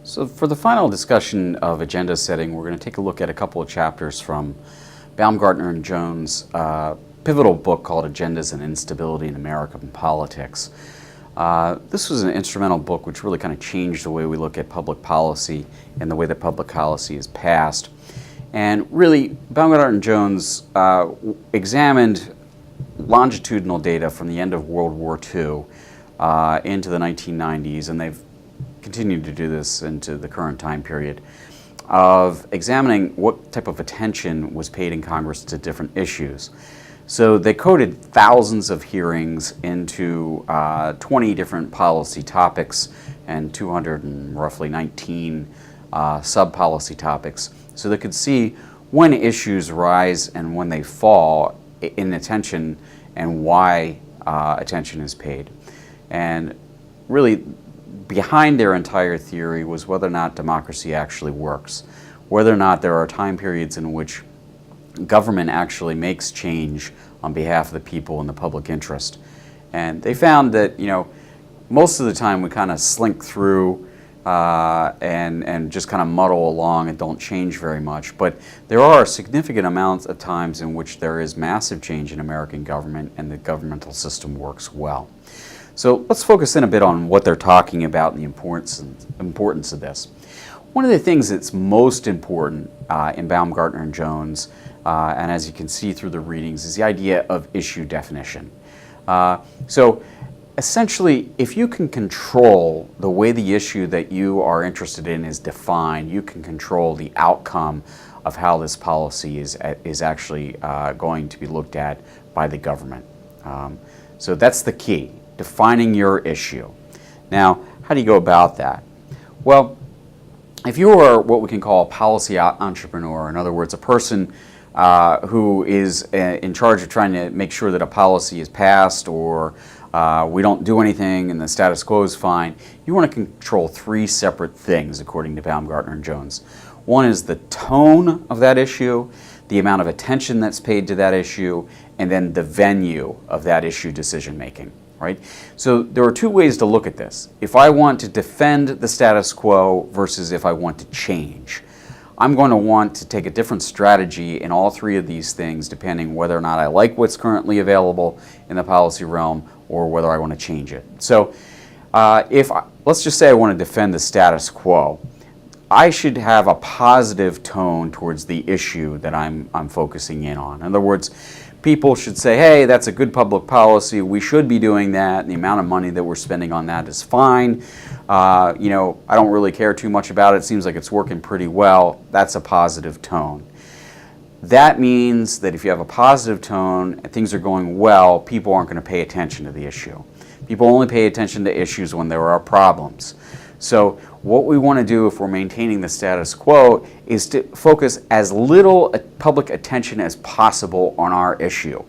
So for the final discussion of agenda setting, we're going to take a look at a couple of chapters from Baumgartner and Jones' pivotal book called Agendas and Instability in American Politics. This was an instrumental book which really kind of changed the way we look at public policy and the way that public policy is passed. And really, Baumgartner and Jones examined longitudinal data from the end of World War II into the 1990s, and they've continued to do this into the current time period, of examining what type of attention was paid in Congress to different issues. So they coded thousands of hearings into 20 different policy topics and 219 sub-policy topics, so they could see when issues rise and when they fall in attention and why attention is paid. And really, behind their entire theory was whether or not democracy actually works, whether or not there are time periods in which government actually makes change on behalf of the people in the public interest. And they found that, most of the time we kind of slink through and just kind of muddle along and don't change very much. But there are significant amounts of times in which there is massive change in American government and the governmental system works well. So let's focus in a bit on what they're talking about and the importance of this. One of the things that's most important in Baumgartner and Jones, and as you can see through the readings, is the idea of issue definition. So essentially, if you can control the way the issue that you are interested in is defined, you can control the outcome of how this policy is actually going to be looked at by the government. So that's the key. Defining your issue. Now, how do you go about that? Well, if you are what we can call a policy entrepreneur, in other words, a person who is in charge of trying to make sure that a policy is passed or we don't do anything and the status quo is fine, you want to control three separate things according to Baumgartner and Jones. One is the tone of that issue, the amount of attention that's paid to that issue, and then the venue of that issue decision making. Right? So there are two ways to look at this. If I want to defend the status quo versus if I want to change, I'm going to want to take a different strategy in all three of these things depending whether or not I like what's currently available in the policy realm or whether I want to change it. So let's just say I want to defend the status quo, I should have a positive tone towards the issue that I'm focusing in on. In other words, people should say, hey, that's a good public policy, we should be doing that, and the amount of money that we're spending on that is fine. I don't really care too much about it, it seems like it's working pretty well. That's a positive tone. That means that if you have a positive tone and things are going well, people aren't going to pay attention to the issue. People only pay attention to issues when there are problems. So what we want to do if we're maintaining the status quo is to focus as little public attention as possible on our issue.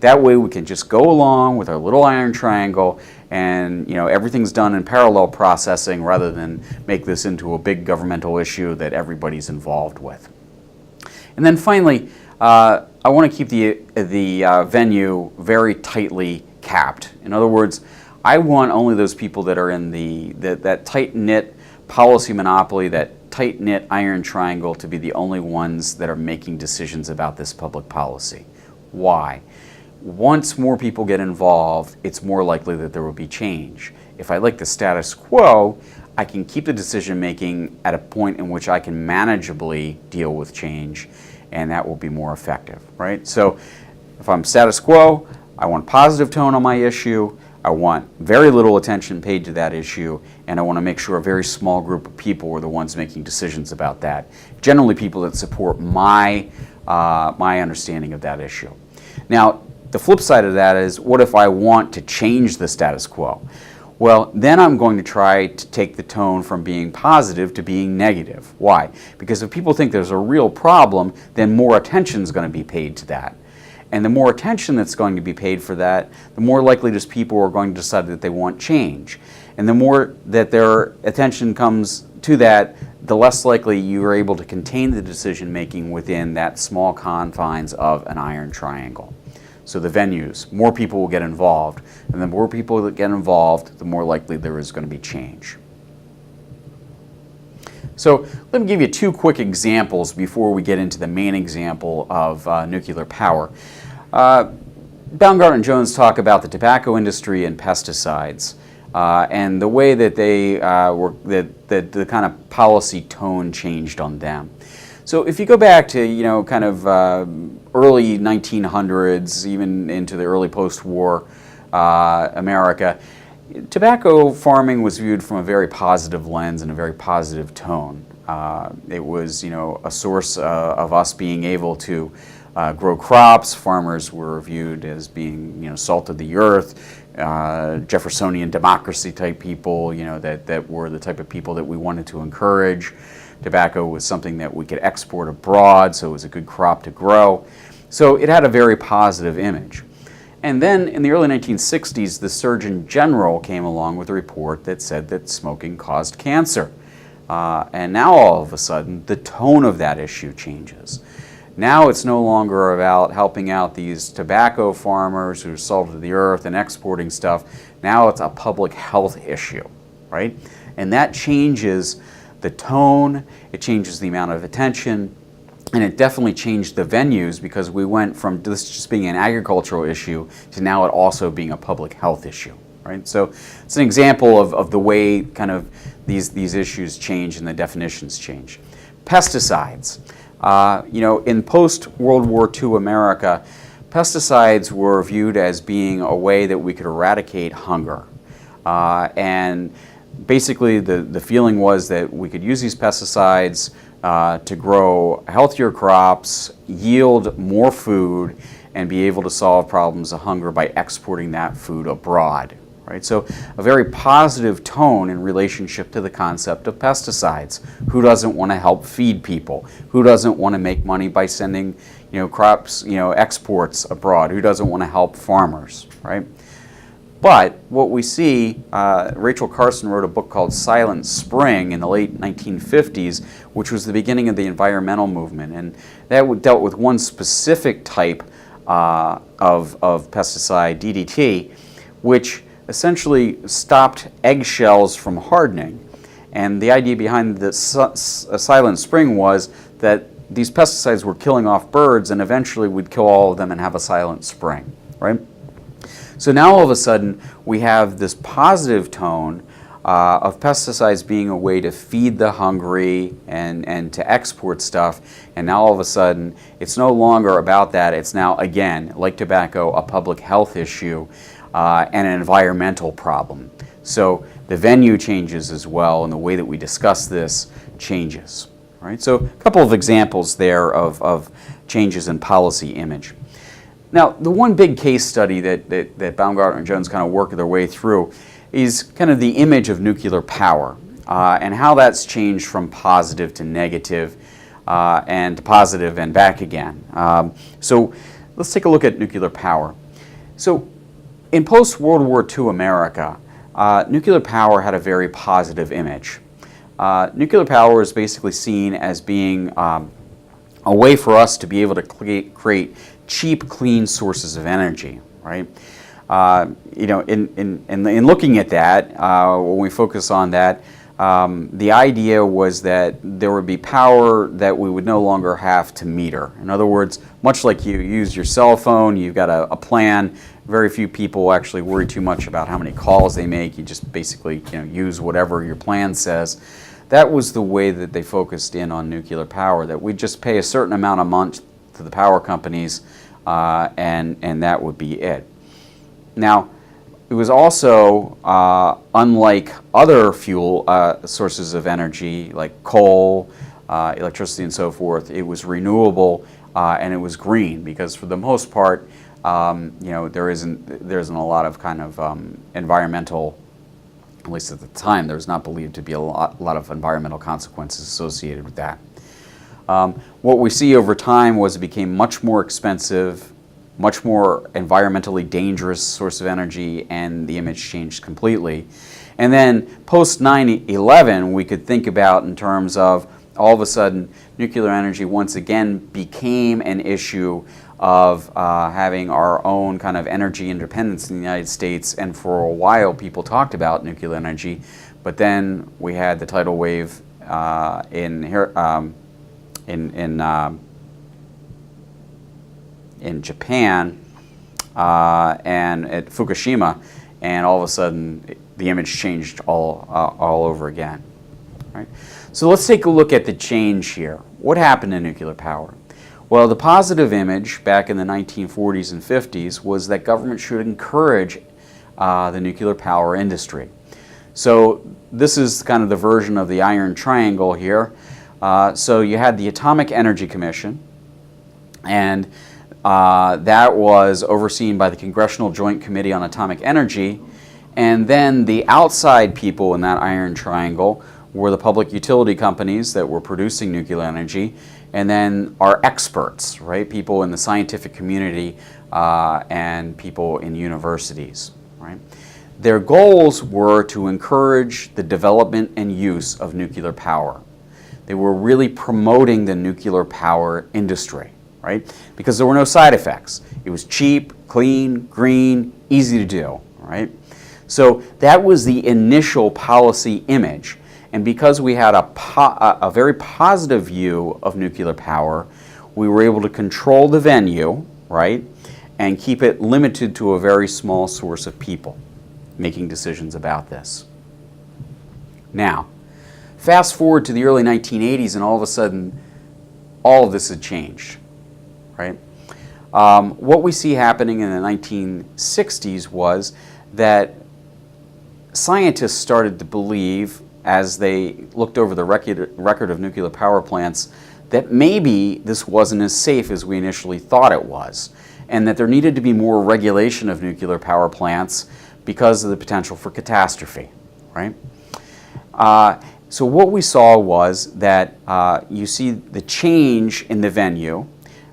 That way we can just go along with our little iron triangle and everything's done in parallel processing rather than make this into a big governmental issue that everybody's involved with. And then finally, I want to keep the venue very tightly capped. In other words, I want only those people that are in that tight-knit policy monopoly, that tight-knit iron triangle, to be the only ones that are making decisions about this public policy. Why? Once more people get involved, it's more likely that there will be change. If I like the status quo, I can keep the decision-making at a point in which I can manageably deal with change, and that will be more effective, right? So if I'm status quo, I want positive tone on my issue, I want very little attention paid to that issue, and I want to make sure a very small group of people are the ones making decisions about that. Generally people that support my understanding of that issue. Now, the flip side of that is, what if I want to change the status quo? Well, then I'm going to try to take the tone from being positive to being negative. Why? Because if people think there's a real problem, then more attention is going to be paid to that. And the more attention that's going to be paid for that, the more likely just people are going to decide that they want change. And the more that their attention comes to that, the less likely you are able to contain the decision making within that small confines of an iron triangle. So the venues, more people will get involved, and the more people that get involved, the more likely there is going to be change. So let me give you two quick examples before we get into the main example of nuclear power. Baumgartner and Jones talk about the tobacco industry and pesticides, and the way that they that the kind of policy tone changed on them. So if you go back to kind of early 1900s, even into the early post-war America, tobacco farming was viewed from a very positive lens and a very positive tone. It was a source of us being able to grow crops. Farmers were viewed as being salt of the earth, Jeffersonian democracy type people, that were the type of people that we wanted to encourage. Tobacco was something that we could export abroad, so it was a good crop to grow. So it had a very positive image. And then in the early 1960s, the Surgeon General came along with a report that said that smoking caused cancer. And now all of a sudden, the tone of that issue changes. Now it's no longer about helping out these tobacco farmers who are salt of the earth and exporting stuff. Now it's a public health issue, right? And that changes the tone, it changes the amount of attention, and it definitely changed the venues, because we went from this just being an agricultural issue to now it also being a public health issue, right? So it's an example of the way kind of these issues change and the definitions change. Pesticides. In post-World War II America, pesticides were viewed as being a way that we could eradicate hunger. And basically the feeling was that we could use these pesticides to grow healthier crops, yield more food, and be able to solve problems of hunger by exporting that food abroad. Right? So a very positive tone in relationship to the concept of pesticides. Who doesn't want to help feed people? Who doesn't want to make money by sending crops, exports abroad? Who doesn't want to help farmers? Right? But what we see, Rachel Carson wrote a book called Silent Spring in the late 1950s, which was the beginning of the environmental movement, and that dealt with one specific type of pesticide, DDT, which essentially stopped eggshells from hardening. And the idea behind the Silent Spring was that these pesticides were killing off birds, and eventually we'd kill all of them and have a silent spring, right? So now all of a sudden we have this positive tone of pesticides being a way to feed the hungry and to export stuff, and now all of a sudden it's no longer about that. It's now, again, like tobacco, a public health issue and an environmental problem. So the venue changes as well, and the way that we discuss this changes. Right? So a couple of examples there of changes in policy image. Now, the one big case study that Baumgartner and Jones kind of work their way through is kind of the image of nuclear power and how that's changed from positive to negative and to positive and back again. So let's take a look at nuclear power. So in post-World War II America, nuclear power had a very positive image. Nuclear power is basically seen as being a way for us to be able to create cheap, clean sources of energy, right? In looking at that, when we focus on that, the idea was that there would be power that we would no longer have to meter. In other words, much like you use your cell phone, you've got a plan. Very few people actually worry too much about how many calls they make. You just basically use whatever your plan says. That was the way that they focused in on nuclear power, that we'd just pay a certain amount a month to the power companies, and that would be it. Now, it was also, unlike other fuel sources of energy like coal, electricity, and so forth, it was renewable and it was green, because for the most part, there isn't a lot of kind of environmental, at least at the time, there was not believed to be a lot of environmental consequences associated with that. What we see over time was it became much more expensive, much more environmentally dangerous source of energy, and the image changed completely. And then post 9/11, we could think about in terms of all of a sudden nuclear energy once again became an issue of having our own kind of energy independence in the United States, and for a while people talked about nuclear energy, but then we had the tidal wave in Japan and at Fukushima, and all of a sudden the image changed all over again. Right? So let's take a look at the change here. What happened to nuclear power? Well, the positive image back in the 1940s and 50s was that government should encourage the nuclear power industry. So this is kind of the version of the iron triangle here. So you had the Atomic Energy Commission, and that was overseen by the Congressional Joint Committee on Atomic Energy. And then the outside people in that iron triangle were the public utility companies that were producing nuclear energy, and then our experts, right? People in the scientific community and people in universities, right? Their goals were to encourage the development and use of nuclear power. They were really promoting the nuclear power industry, right? Because there were no side effects. It was cheap, clean, green, easy to do, right? So that was the initial policy image. And because we had a very positive view of nuclear power, we were able to control the venue, right, and keep it limited to a very small source of people making decisions about this. Now, fast forward to the early 1980s, and all of a sudden, all of this had changed, right? What we see happening in the 1960s was that scientists started to believe, as they looked over the record of nuclear power plants, that maybe this wasn't as safe as we initially thought it was, and that there needed to be more regulation of nuclear power plants because of the potential for catastrophe, right? So what we saw was that you see the change in the venue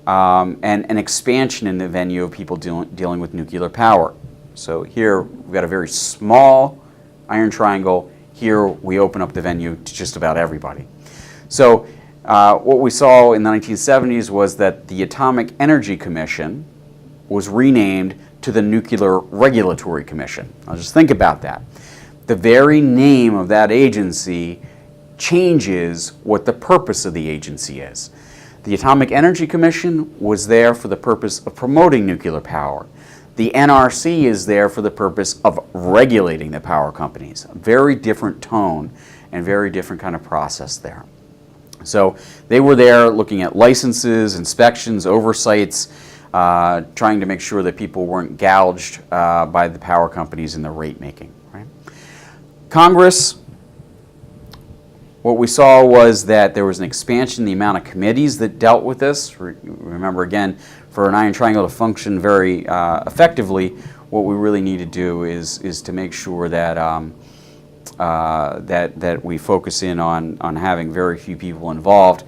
and an expansion in the venue of people dealing with nuclear power. So here we've got a very small iron triangle. Here we open up the venue to just about everybody. So what we saw in the 1970s was that the Atomic Energy Commission was renamed to the Nuclear Regulatory Commission. Now just think about that. The very name of that agency changes what the purpose of the agency is. The Atomic Energy Commission was there for the purpose of promoting nuclear power. The NRC is there for the purpose of regulating the power companies. A very different tone and very different kind of process there. So they were there looking at licenses, inspections, oversights, trying to make sure that people weren't gouged by the power companies in the rate making. Right? Congress, what we saw was that there was an expansion in the amount of committees that dealt with this. Remember, again, for an iron triangle to function very effectively, what we really need to do is to make sure that that we focus in on having very few people involved.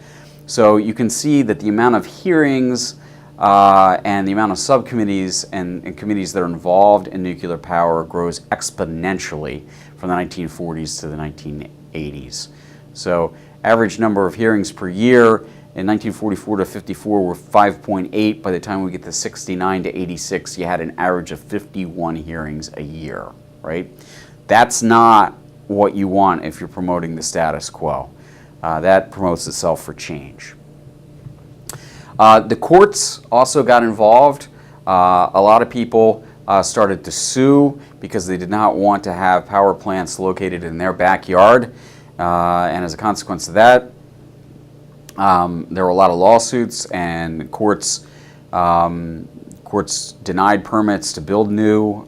So you can see that the amount of hearings and the amount of subcommittees and committees that are involved in nuclear power grows exponentially from the 1940s to the 1980s. So average number of hearings per year in 1944 to 54 were 5.8. By the time we get to 69 to 86, you had an average of 51 hearings a year, right? That's not what you want if you're promoting the status quo. That promotes itself for change. The courts also got involved. A lot of people started to sue because they did not want to have power plants located in their backyard. And as a consequence of that, there were a lot of lawsuits, and courts denied permits to build new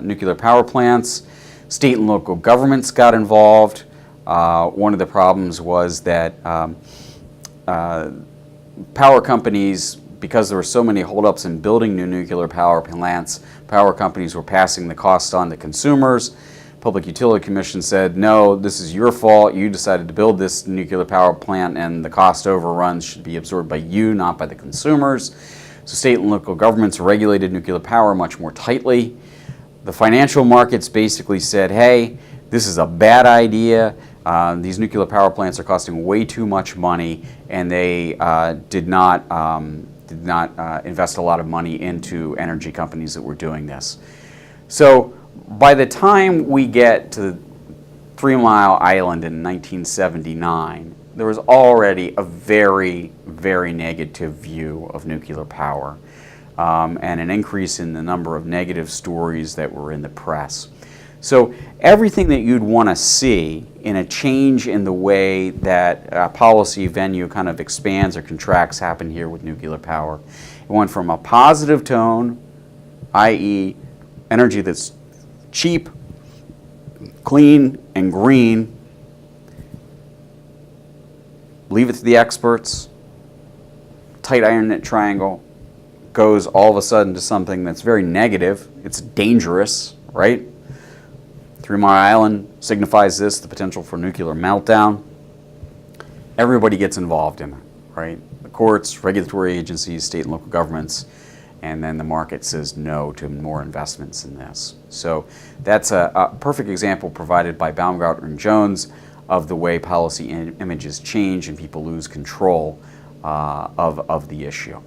nuclear power plants. State and local governments got involved. One of the problems was that power companies, because there were so many holdups in building new nuclear power plants, power companies were passing the cost on to consumers. Public Utility Commission said, no, this is your fault. You decided to build this nuclear power plant, and the cost overruns should be absorbed by you, not by the consumers. So state and local governments regulated nuclear power much more tightly. The financial markets basically said, hey, this is a bad idea. These nuclear power plants are costing way too much money, and they did not invest a lot of money into energy companies that were doing this. So by the time we get to 3 Mile Island in 1979, there was already a very, very negative view of nuclear power, and an increase in the number of negative stories that were in the press. So everything that you'd want to see in a change in the way that a policy venue kind of expands or contracts happened here with nuclear power. It went from a positive tone, i.e. energy that's cheap, clean, and green, leave it to the experts, tight iron knit triangle, goes all of a sudden to something that's very negative. It's dangerous, right? 3 Mile Island signifies this, the potential for nuclear meltdown. Everybody gets involved in it, right? The courts, regulatory agencies, state and local governments, and then the market says no to more investments in this. So that's a perfect example provided by Baumgartner and Jones of the way policy images change and people lose control of the issue.